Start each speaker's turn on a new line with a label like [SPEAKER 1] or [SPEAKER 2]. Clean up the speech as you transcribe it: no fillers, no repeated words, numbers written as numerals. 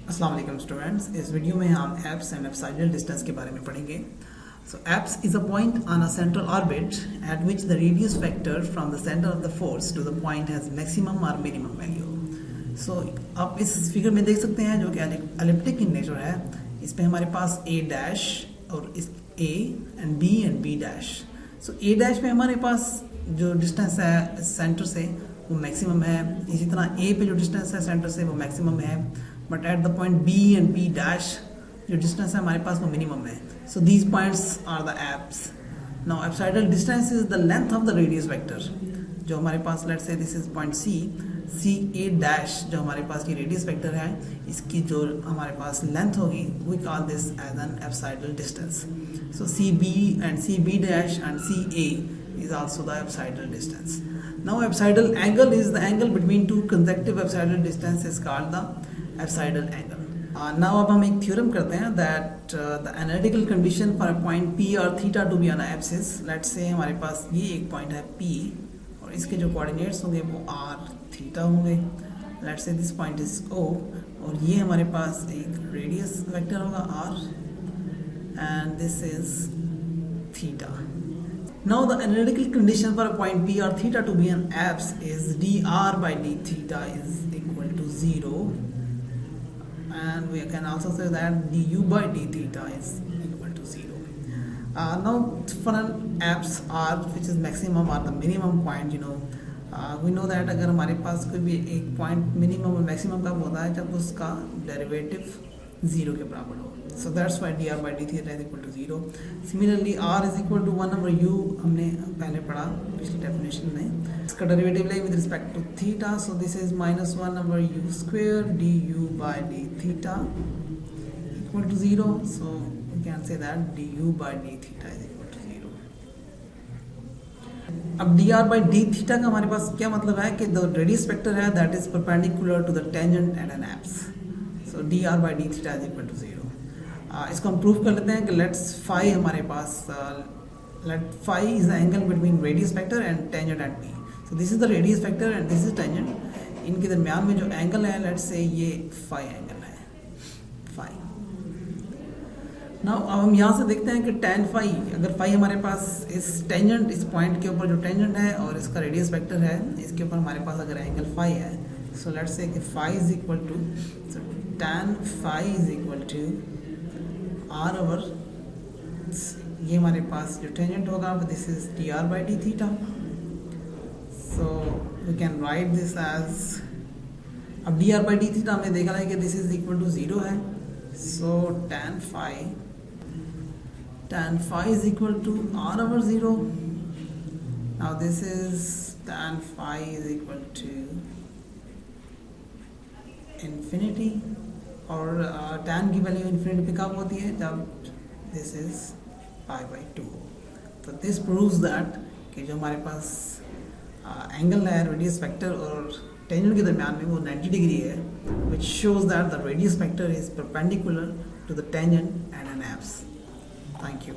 [SPEAKER 1] अस्सलाम वालेकुम स्टूडेंट्स, इस वीडियो में हम एप्स एंड एप्साइडल डिस्टेंस के बारे में पढ़ेंगे। So apse is a point on a central orbit at which the radius vector from the centre of the force to the point has maximum और minimum value. So आप इस figure में देख सकते हैं जो कि एलिप्टिक इन नेचर है। इस पे हमारे पास ए डैश और इस A and B dash. So A dash में हमारे पास जो डिस्टेंस है सेंटर से वो मैक्सिमम है, इसी तरह ए पे जो डिस्टेंस है सेंटर से वो मैक्सिमम है, but at the point B and B dash जो डिस्टेंस है हमारे पास वो मिनिमम है। So these points are the apse. Now apsidal distance is the length of the radius vector. जो हमारे पास let's say this is point C A dash जो हमारे पास ये रेडियस वेक्टर है, इसकी जो हमारे पास लेंथ होगी we call this as an apsidal distance. So C B dash and C A is also the apsidal distance. Now apsidal angle is the angle between two consecutive apsidal distance is called the apsidal angle. Now अब हम एक theorem करते हैं that the analytical condition for a point P or theta to be on a axis. Let's say हमारे पास ये एक point है P और इसके जो coordinates होंगे वो R theta होंगे. Let's say this point is O और ये हमारे पास एक radius vector होगा R and this is theta. Now the analytical condition for a point P or theta to be an apse is dr by d theta is equal to 0, and we can also say that du by d theta is equal to 0. Now for an apse r which is maximum or the minimum point, we know that अगर हमारे पास कोई भी एक point minimum और maximum कब होता है जब उसका डेरिवेटिव 0 के बराबर हो। So that's why dr by d theta is equal to 0. Similarly r is equal to 1 over u हमने पहले पढ़ा पिछली डेफिनेशन में। इसका डेरिवेटिव लें with respect to theta, so this is minus 1 over u square du by d theta equal to 0. So we can say that du by d theta is equal to 0. अब dr by d theta का हमारे पास क्या मतलब है कि the radius vector है that is perpendicular to the tangent at an apse. So dr by d theta is equal to 0. इसको हम प्रूव कर लेते हैं कि लेट्स फाई हमारे पास let phi is the angle between radius vector and tangent at P. So this is the radius vector and this is tangent. इनके दरमियान में जो एंगल है लेट्स से ये फाई एंगल है, फाई। नाउ अब हम यहाँ से देखते हैं कि टेन फाई, अगर फाई हमारे पास इस टेंजेंट इस पॉइंट के ऊपर जो टेंजेंट है और इसका रेडियस वेक्टर है इसके ऊपर हमारे पास अगर एंगल फाई है, सो लेट्स से कि phi is equal to tan phi is equal to r over ये हमारे पास जो टेंजेंट होगा this is d r by d theta. So we can write this as, अब d r by d theta हमने देखा है कि दिस इज इक्वल टू 0 है। So tan phi is equal to r over 0। Now this is tan phi is equal to infinity, और tan की value infinity पे कब होती है जब दिस इज पाई बाई 2। तो दिस प्रूव्स दैट कि जो हमारे पास एंगल है रेडियस वेक्टर और टेंजेंट के दरमियान में वो 90 डिग्री है, which shows that the radius vector is perpendicular to the tangent and an apps. Thank you.